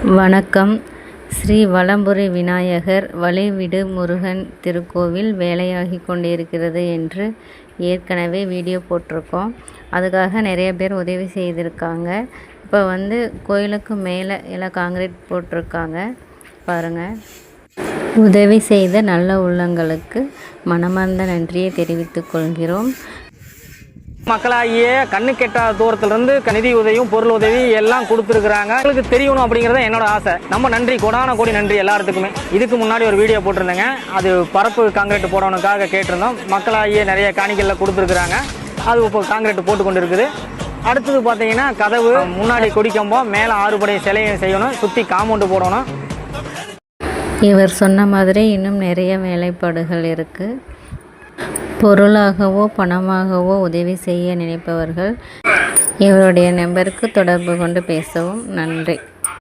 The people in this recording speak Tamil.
வணக்கம். ஸ்ரீ வலம்புரி விநாயகர் வழிவிடு முருகன் திருக்கோவில் வேலையாகி கொண்டிருக்கிறது என்று ஏற்கனவே வீடியோ போட்டிருக்கோம். அதுக்காக நிறைய பேர் உதவி செய்திருக்காங்க. இப்போ கோயிலுக்கு மேலே எல்லாம் காங்கிரீட் போட்டிருக்காங்க பாருங்கள். உதவி செய்த நல்ல உள்ளங்களுக்கு மனமார்ந்த நன்றியை தெரிவித்துக் கொள்கிறோம். மக்களாகிய கண்ணு கெட்டாத தூரத்திலிருந்து நிதி உதவியும் பொருள் உதவி எல்லாம் கொடுத்துருக்குறாங்க. உங்களுக்கு தெரியணும் அப்படிங்கிறத என்னோட ஆசை. நம்ம நன்றி, கோடான கோடி நன்றி எல்லாத்துக்குமே. இதுக்கு முன்னாடி ஒரு வீடியோ போட்டிருந்தேங்க. அது பரப்பு காங்கிரீட் போடணுக்காக கேட்டிருந்தோம். மக்களாகிய நிறைய காணிகளில் கொடுத்துருக்குறாங்க. அது இப்போ காங்கிரீட் போட்டு கொண்டு இருக்குது. அடுத்தது பார்த்தீங்கன்னா கதவு முன்னாடி கொடிக்கம்போம், மேலே 6 படை சிலையை செய்யணும், சுற்றி காம்பவுண்டு போடணும். இவர் சொன்ன மாதிரி இன்னும் நிறைய வேலைப்பாடுகள் இருக்குது. பொருளாகவோ பணமாகவோ உதவி செய்ய நினைப்பவர்கள் இவருடைய நம்பருக்கு தொடர்பு கொண்டு பேசவும். நன்றி.